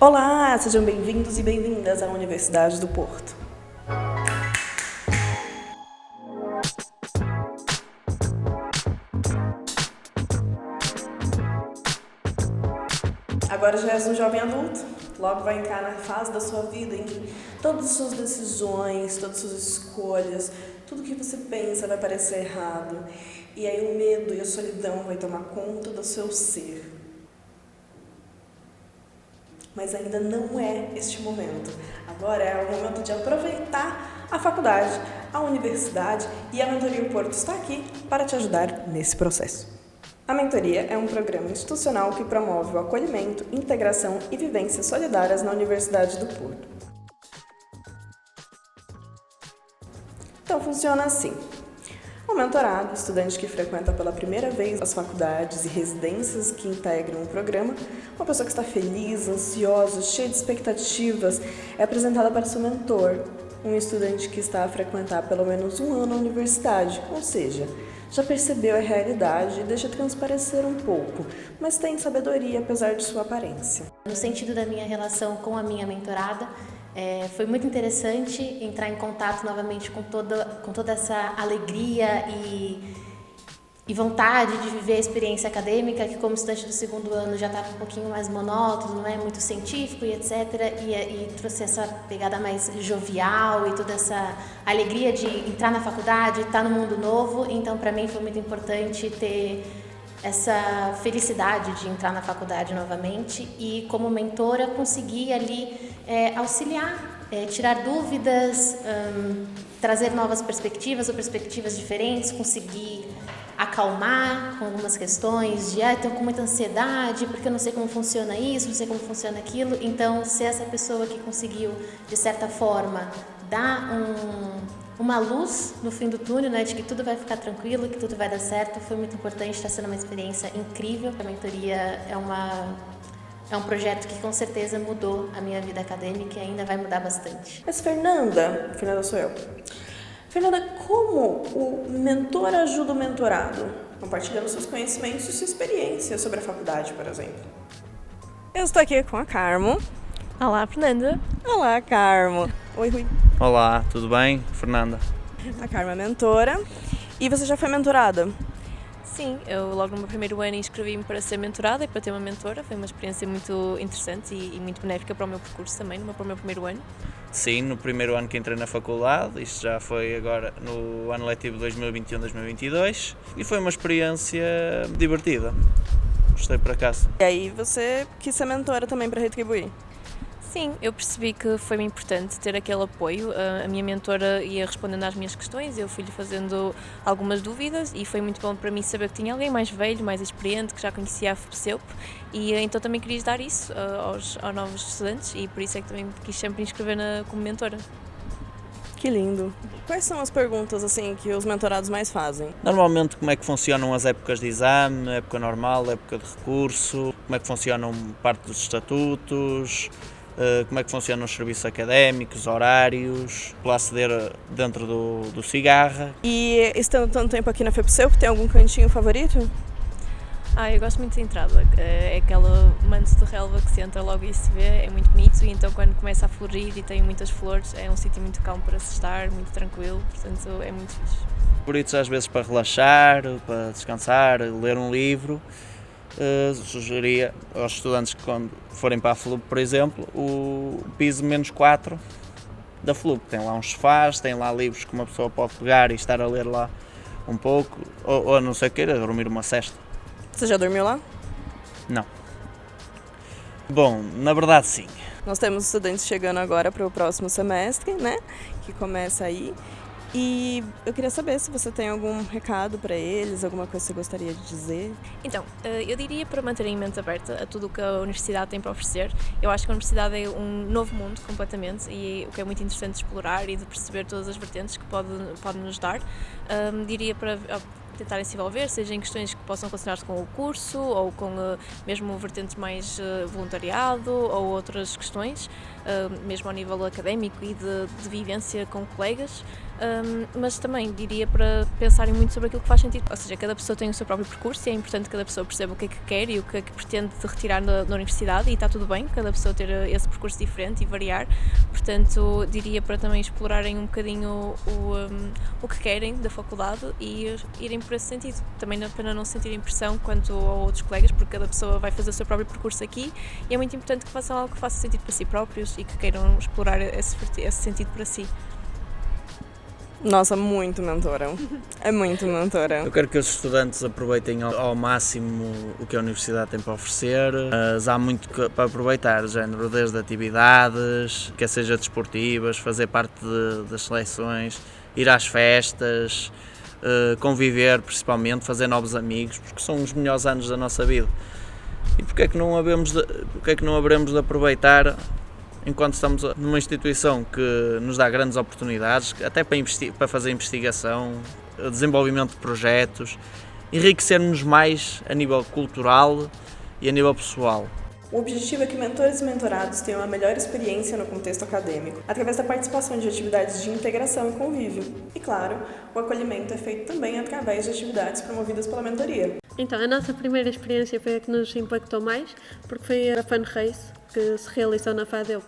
Olá, sejam bem-vindos e bem-vindas à Universidade do Porto. Agora já és um jovem adulto, logo vai entrar na fase da sua vida em que todas as suas decisões, todas as suas escolhas, tudo que você pensa vai parecer errado. E aí o medo e a solidão vai tomar conta do seu ser. Mas ainda não é este momento. Agora é o momento de aproveitar a faculdade, a universidade e a Mentoria Porto está aqui para te ajudar nesse processo. A Mentoria é um programa institucional que promove o acolhimento, integração e vivências solidárias na Universidade do Porto. Então funciona assim. O mentorado, estudante que frequenta pela primeira vez as faculdades e residências que integram o programa, uma pessoa que está feliz, ansiosa, cheia de expectativas, é apresentada para seu mentor, um estudante que está a frequentar pelo menos um ano a universidade, ou seja, já percebeu a realidade e deixa transparecer um pouco, mas tem sabedoria apesar de sua aparência. No sentido da minha relação com a minha mentorada, foi muito interessante entrar em contato novamente com toda essa alegria e vontade de viver a experiência acadêmica, que como estudante do segundo ano já estava um pouquinho mais monótono, não é muito científico e etc. E trouxe essa pegada mais jovial e toda essa alegria de entrar na faculdade, estar no mundo novo. Então, para mim, foi muito importante ter essa felicidade de entrar na faculdade novamente e, como mentora, conseguir ali auxiliar, tirar dúvidas, trazer novas perspectivas ou perspectivas diferentes, conseguir acalmar com algumas questões de estou com muita ansiedade porque eu não sei como funciona isso, não sei como funciona aquilo. Então, ser essa pessoa que conseguiu, de certa forma, dar uma luz no fim do túnel, né, de que tudo vai ficar tranquilo, que tudo vai dar certo, foi muito importante, está sendo uma experiência incrível. A mentoria é um projeto que com certeza mudou a minha vida acadêmica e ainda vai mudar bastante. Mas Fernanda sou eu. Fernanda, como o mentor ajuda o mentorado? Compartilhando seus conhecimentos e sua experiência sobre a faculdade, por exemplo. Eu estou aqui com a Carmo. Olá, Fernanda. Olá, Carmo. Oi, Rui. Olá, tudo bem? Fernanda. A Carmo é mentora. E você já foi mentorada? Sim, eu logo no meu primeiro ano inscrevi-me para ser mentorada e para ter uma mentora. Foi uma experiência muito interessante e muito benéfica para o meu percurso também, para o meu primeiro ano. Sim, no primeiro ano que entrei na faculdade, isto já foi agora no ano letivo 2021-2022 e foi uma experiência divertida. Gostei por acaso. E aí você quis ser mentora também para retribuir? Sim, eu percebi que foi importante ter aquele apoio. A minha mentora ia respondendo às minhas questões, eu fui-lhe fazendo algumas dúvidas e foi muito bom para mim saber que tinha alguém mais velho, mais experiente, que já conhecia a FPSEUP e então também queria dar isso aos novos estudantes e por isso é que também quis sempre inscrever como mentora. Que lindo. Quais são as perguntas assim que os mentorados mais fazem? Normalmente como é que funcionam as épocas de exame, época normal, época de recurso, como é que funcionam parte dos estatutos, como é que funcionam os serviços académicos, horários, para aceder dentro do Cigarra. E estando tanto tempo aqui na FPSEUP, tem algum cantinho favorito? Eu gosto muito da entrada, é aquele manto de relva que se entra logo e se vê, é muito bonito e então quando começa a florir e tem muitas flores é um sítio muito calmo para se estar, muito tranquilo, portanto é muito fixe. Favoritos às vezes para relaxar, para descansar, ler um livro. Sugeria aos estudantes que quando forem para a FLUP, por exemplo, o piso -4 da FLUP. Tem lá uns sofás, tem lá livros que uma pessoa pode pegar e estar a ler lá um pouco, ou a não ser queira dormir uma sesta. Você já dormiu lá? Não. Bom, na verdade sim. Nós temos estudantes chegando agora para o próximo semestre, né? Que começa aí. E eu queria saber se você tem algum recado para eles, alguma coisa que você gostaria de dizer. Então, eu diria para manterem a mente aberta a tudo o que a universidade tem para oferecer. Eu acho que a universidade é um novo mundo completamente e o que é muito interessante de explorar e de perceber todas as vertentes que pode nos dar. Diria para tentarem se envolver, seja em questões que possam relacionar-se com o curso ou com mesmo vertentes mais voluntariado ou outras questões. mesmo ao nível académico e de vivência com colegas, mas também diria para pensarem muito sobre aquilo que faz sentido. Ou seja, cada pessoa tem o seu próprio percurso e é importante que cada pessoa perceba o que é que quer e o que é que pretende retirar na universidade, e está tudo bem, cada pessoa ter esse percurso diferente e variar. Portanto, diria para também explorarem um bocadinho o que querem da faculdade e irem por esse sentido. Também para não sentirem pressão quanto a outros colegas, porque cada pessoa vai fazer o seu próprio percurso aqui e é muito importante que façam algo que faça sentido para si próprios e que queiram explorar esse sentido para si. Nossa, muito mentora. É muito mentora. Eu quero que os estudantes aproveitem ao máximo o que a universidade tem para oferecer, mas há muito para aproveitar, género, desde atividades, quer seja desportivas, fazer parte das seleções, ir às festas, conviver principalmente, fazer novos amigos, porque são os melhores anos da nossa vida. E porque é que não haveremos de aproveitar enquanto estamos numa instituição que nos dá grandes oportunidades, até para fazer investigação, desenvolvimento de projetos, enriquecermos mais a nível cultural e a nível pessoal. O objetivo é que mentores e mentorados tenham a melhor experiência no contexto acadêmico, através da participação de atividades de integração e convívio. E, claro, o acolhimento é feito também através de atividades promovidas pela mentoria. Então, a nossa primeira experiência foi a que nos impactou mais, porque foi a Fun Race, que se realizou na FADEUP.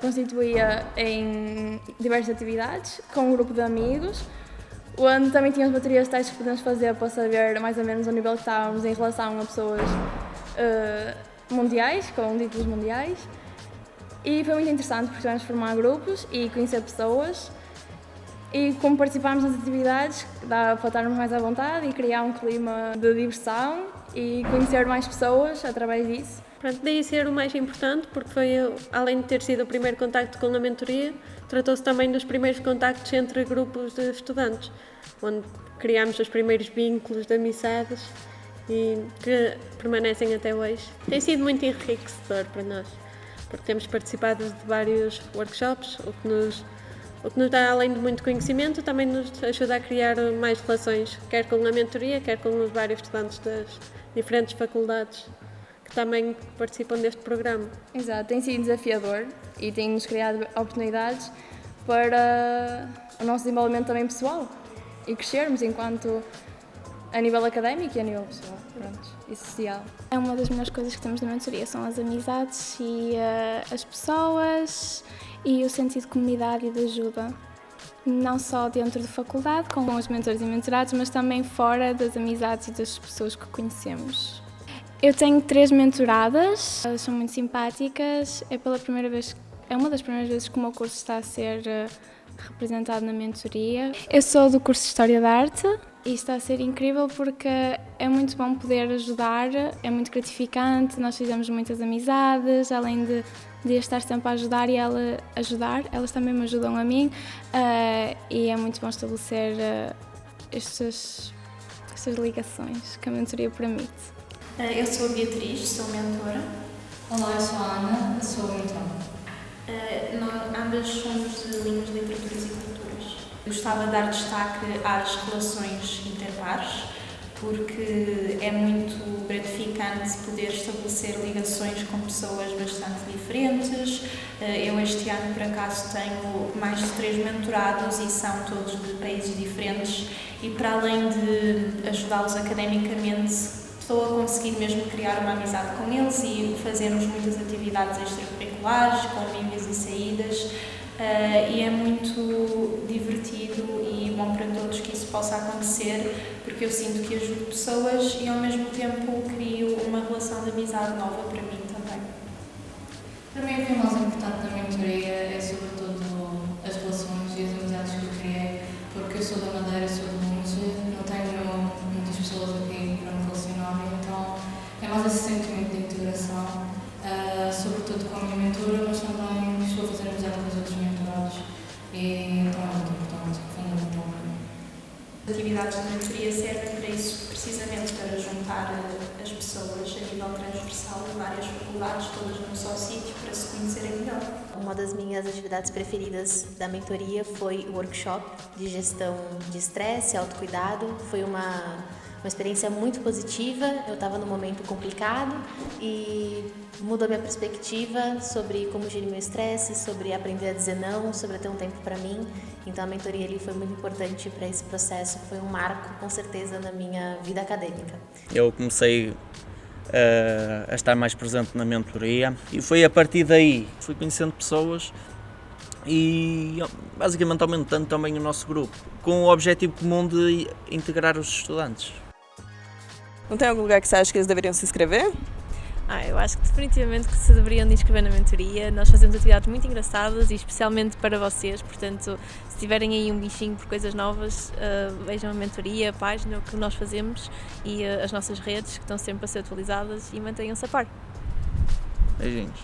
Constituía em diversas atividades, com um grupo de amigos, onde também tínhamos baterias de testes que podemos fazer para saber mais ou menos o nível que estávamos em relação a pessoas mundiais, com títulos mundiais. E foi muito interessante porque tivemos de formar grupos e conhecer pessoas. E como participámos nas atividades, dava para estarmos mais à vontade e criar um clima de diversão e conhecer mais pessoas através disso. Pronto, daí ser o mais importante, porque foi, além de ter sido o primeiro contacto com a mentoria, tratou-se também dos primeiros contactos entre grupos de estudantes, onde criámos os primeiros vínculos de amizades e que permanecem até hoje. Tem sido muito enriquecedor para nós, porque temos participado de vários workshops, o que nos dá, além de muito conhecimento, também nos ajuda a criar mais relações, quer com a mentoria, quer com os vários estudantes das diferentes faculdades que também participam deste programa. Exato, tem sido desafiador e tem-nos criado oportunidades para o nosso desenvolvimento também pessoal e crescermos enquanto a nível académico e a nível pessoal, pronto, e social. É uma das melhores coisas que temos na mentoria, são as amizades e as pessoas e o sentido de comunidade e de ajuda. Não só dentro da faculdade, com os mentores e mentorados, mas também fora das amizades e das pessoas que conhecemos. Eu tenho 3 mentoradas, elas são muito simpáticas, é uma das primeiras vezes que o meu curso está a ser representado na mentoria. Eu sou do curso de História da Arte e está a ser incrível porque é muito bom poder ajudar, é muito gratificante, nós fizemos muitas amizades, além de estar sempre a ajudar e elas também me ajudam a mim e é muito bom estabelecer estas ligações que a mentoria permite. Eu sou a Beatriz, sou mentora. Olá, eu sou a Ana, sou mentora. Nós ambas somos de línguas, literaturas e culturas. Gostava de dar destaque às relações interpares, porque é muito gratificante poder estabelecer ligações com pessoas bastante diferentes. Eu este ano, por acaso, tenho mais de 3 mentorados e são todos de países diferentes e para além de ajudá-los academicamente, estou a conseguir mesmo criar uma amizade com eles e fazermos muitas atividades extracurriculares, convívios e saídas e é muito divertido e bom para todos que isso possa acontecer porque eu sinto que ajudo pessoas e ao mesmo tempo crio uma relação de amizade nova para mim também. Para mim o que é mais importante na mentoria é sobretudo as relações e as amizades que eu criei, porque eu sou da Madeira, sou de longe, não tenho muitas pessoas aqui para me relacionar, então é mais esse sentimento de integração, sobretudo com a minha mentora, mas também estou a fazer amizade com os outros mentorados e então é muito importante, fundamental para mim. As atividades de mentoria servem para isso, precisamente para juntar as pessoas a nível transversal de várias faculdades, todas num só sítio, para se conhecerem melhor. Uma das minhas atividades preferidas da mentoria foi o workshop de gestão de estresse, autocuidado. Foi uma uma experiência muito positiva. Eu estava num momento complicado e mudou minha perspectiva sobre como gerir meu estresse, sobre aprender a dizer não, sobre ter um tempo para mim. Então a mentoria ali foi muito importante para esse processo, foi um marco com certeza na minha vida acadêmica. Eu comecei a estar mais presente na mentoria e foi a partir daí que fui conhecendo pessoas e basicamente aumentando também o nosso grupo, com o objetivo comum de integrar os estudantes. Não tem algum lugar que você acha que eles deveriam se inscrever? Eu acho que definitivamente que se deveriam de inscrever na mentoria. Nós fazemos atividades muito engraçadas e especialmente para vocês, portanto, se tiverem aí um bichinho por coisas novas, vejam a mentoria, a página, o que nós fazemos e as nossas redes que estão sempre a ser atualizadas e mantenham-se a par. Beijinhos.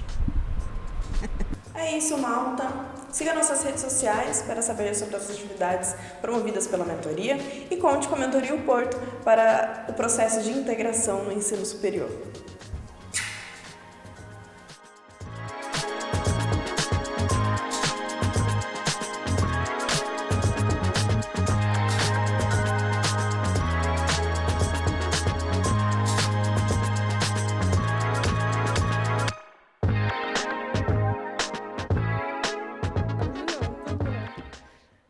É isso, malta. Siga nossas redes sociais para saber sobre as atividades promovidas pela mentoria e conte com a Mentoria o Porto para o processo de integração no ensino superior.